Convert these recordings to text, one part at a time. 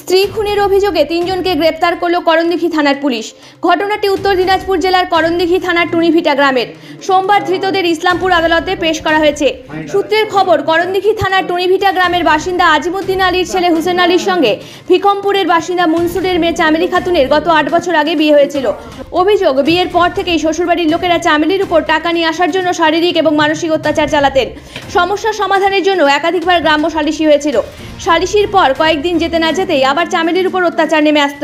স্ত্রী খুনের অভিযোগে তিনজনকে গ্রেপ্তার করল করণদিঘি থানার পুলিশ। ঘটনাটি উত্তর দিনাজপুর জেলার করণদিঘি থানার টুনিভিটা গ্রামের। সোমবার ধৃতদের ইসলামপুর আদালতে পেশ করা হয়েছে। সূত্রের খবর, করণদিঘি থানার টুনিভিটা গ্রামের বাসিন্দা আজিমুদ্দিন আলীর ছেলে হুসেন আলীর সঙ্গে ভিকমপুরের বাসিন্দা মনসুরের মেয়ে চামেলি খাতুনের গত 8 বছর আগে বিয়ে হয়েছিল। অভিযোগ, বিয়ের পর থেকেই শ্বশুরবাড়ির লোকেরা চামেলির উপর টাকা নিয়ে আসার জন্য শারীরিক এবং মানসিক অত্যাচার চালাতেন। সমস্যা সমাধানের জন্য একাধিকবার গ্রাম্য সালিশি হয়েছিল। সালিশির পর কয়েকদিন যেতে না যেতেই আবার চামেলির উপর অত্যাচার নেমে আসত।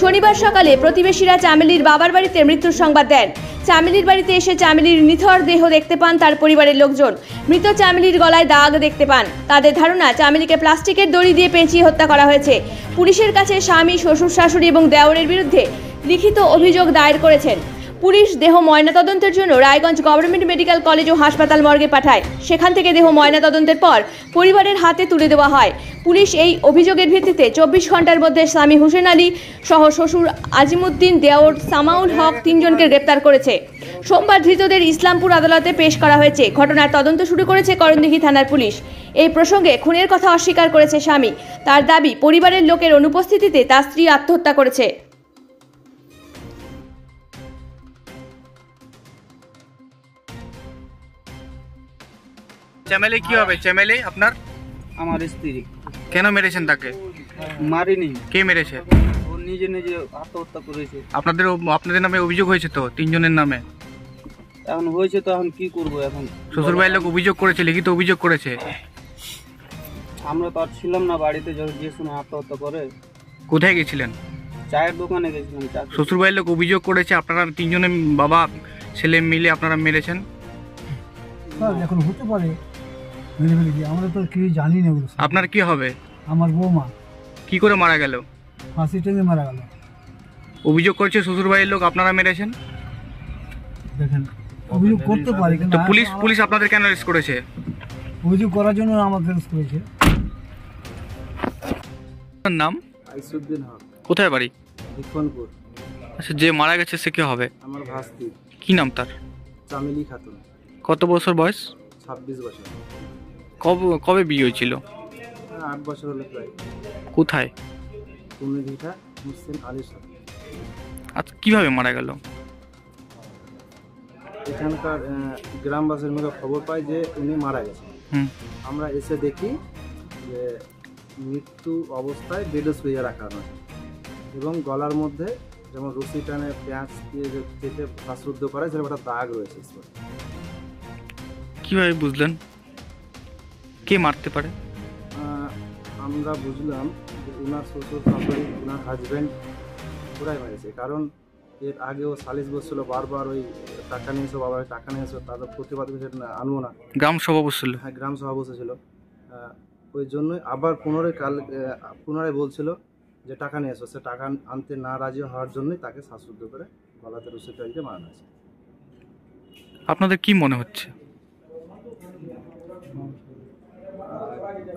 শনিবার সকালে প্রতিবেশীরা চামেলির বাবার বাড়িতে মৃত্যুর সংবাদ দেন। চামেলির বাড়িতে এসে চামেলির নিথর দেহ দেখতে পান তার পরিবারের লোকজন। মৃত চামেলির গলায় দাগ দেখতে পান। তাদের ধারণা, চামেলিকে প্লাস্টিকের দড়ি দিয়ে পেঁচিয়ে হত্যা করা হয়েছে। পুলিশের কাছে স্বামী, শ্বশুর শাশুড়ি এবং দেওরের বিরুদ্ধে লিখিত অভিযোগ দায়ের করেছেন। পুলিশ দেহ ময়নাতদন্তের জন্য রায়গঞ্জ গভর্নমেন্ট মেডিকেল কলেজ ও হাসপাতাল মর্গে পাঠায়। সেখান থেকে দেহ ময়নাতদন্তের পর পরিবারের হাতে তুলে দেওয়া হয়। পুলিশ এই অভিযোগের ভিত্তিতে 24 ঘন্টার মধ্যে স্বামী হুসেন আলী সহ শ্বশুর আজিমুদ্দিন, দেওর সামাউল হক তিনজনকে গ্রেপ্তার করেছে। সোমবার ধৃতদের ইসলামপুর আদালতে পেশ করা হয়েছে। ঘটনার তদন্ত শুরু করেছে করণদিঘি থানার পুলিশ। এই প্রসঙ্গে খুনের কথা অস্বীকার করেছে স্বামী। তার দাবি, পরিবারের লোকের অনুপস্থিতিতে তার স্ত্রী আত্মহত্যা করেছে। চামেলি কি হবে? চামেলি আপনার আমার স্ত্রী। কেন মেরেছেন তাকে? মারিনি, কে মেরেছে? ও নিজে নিজে আত্মহত্যা করেছে। আপনাদের নামে অভিযোগ হয়েছে তো, তিনজনের নামে। এখন হয়েছে তো এখন কি করব? এখন শ্বশুর বাড়ির লোক অভিযোগ করেছে, লিখিত অভিযোগ করেছে। আমরা তো আর ছিলাম না বাড়িতে, যখন যে শুনে আত্মহত্যা করে। কোথায় গেছিলেন? চায়ের দোকানে গেছিলাম। শ্বশুর বাড়ির লোক অভিযোগ করেছে আপনারা তিনজনে বাবা ছেলে মিলে আপনারা মেরেছেন। এখন হতে পারে মেরে ফেলেছি, আমরা তো কিছু জানি না। আপনার কি হবে? আমার বৌমা কি করে মারা গেল? ফাঁসি টেনে মারা গেল। অভিযোগ করেছে শ্বশুর বাড়ির লোক আপনারা মেরেছেন। দেখেন, অভিযোগ করতে পারে, কিন্তু তো পুলিশ আপনাদের কেন অ্যারেস্ট করেছে? অভিযোগ করার জন্য আমাকে অ্যারেস্ট করেছে। আপনার নাম? আইসুদ্দিন হক। কোথায় বাড়ি? ভিকমপুর। আচ্ছা, যে মারা গেছে সে কি হবে? আমার ভাস্তি। কি নাম তার? চামেলি খাতুন। কত বছর বয়স? 26 বছর। কবে বিয়ে হয়েছিল? 8 বছর হলো প্রায়। কোথায়? টুনিভিটা হুসেন আলীর সাথে। আচ্ছা, কিভাবে মারা গেল? এখানকার গ্রামবাসীর মধ্যে খবর পাই যে উনি মারা গেছেন। আমরা এসে দেখি যে মৃত্যু অবস্থায় বেডে শুয়ে রাখা আছে এবং গলার মধ্যে যেমন রশি টানে পেঁয়াজ দিয়ে কেটে শ্বাসরুদ্ধ করে সেরকম একটা দাগ রয়েছে। কিভাবে বুঝলেন কে মারতে পারে? আমরা বুঝলাম যে ওনার শ্বশুর শাশুড়ি, ওনার হাজব্যান্ড পুরাই মেরেছে। কারণ এর আগেও সালিশ বসছিল, বারবার ওই টাকা নিয়েছো, বাবার টাকা নিয়েছো, তাদের প্রতিবাদ করে আনবো না। গ্রাম সভা বসছিল। হ্যাঁ, গ্রাম সভা বসেছিল। ওই জন্যই আবার পুনরায় বলছিল যে টাকা নিয়ে এসো। সে টাকা আনতে না রাজি হওয়ার জন্যই তাকে শ্বাসরুদ্ধ করে গলাতে রশি টাইতে মারানো হয়েছে। আপনাদের কি মনে হচ্ছে?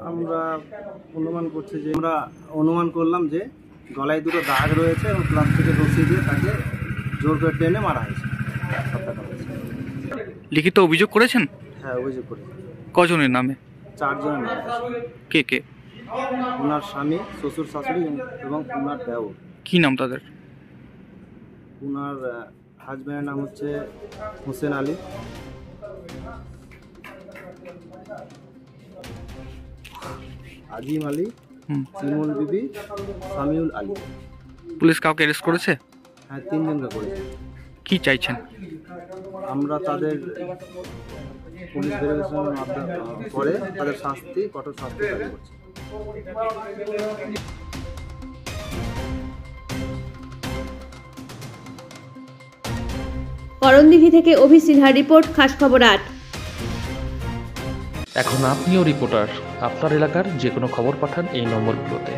আমরা অনুমান করলাম যে গলায় দুটো দাগ রয়েছে এবং প্লাস্টিকের রশি দিয়ে তাকে জোর করে টেনে মারা হয়েছে। লিখিত অভিযোগ করেছেন? হ্যাঁ, অভিযোগ করেছি। কজনের নামে? 4 জনের নামে। কে কে? ওনার স্বামী, শ্বশুর শাশুড়ি এবং ওনার দেওর। কি নাম তাদের? ওনার হাজব্যান্ডের নাম হচ্ছে হুসেন আলী, আজিম আলী, সিমুল বিবি, সামিউল আলী। পুলিশ কাউকে অ্যারেস্ট করেছে? হ্যাঁ, 3 জনকে করেছে। কি চাইছেন? আমরা তাদের পুলিশ ভেরিফিকেশনের মাধ্যমে পরে তাদের শাস্তি, কঠোর শাস্তি দাবি করছি। করণদিঘি থেকে অভি সিনহার রিপোর্ট, খাস খবর 8। এখন আপনিও রিপোর্টার। আপনার এলাকার যে কোনো খবর পাঠান এই নম্বরগুলোতে।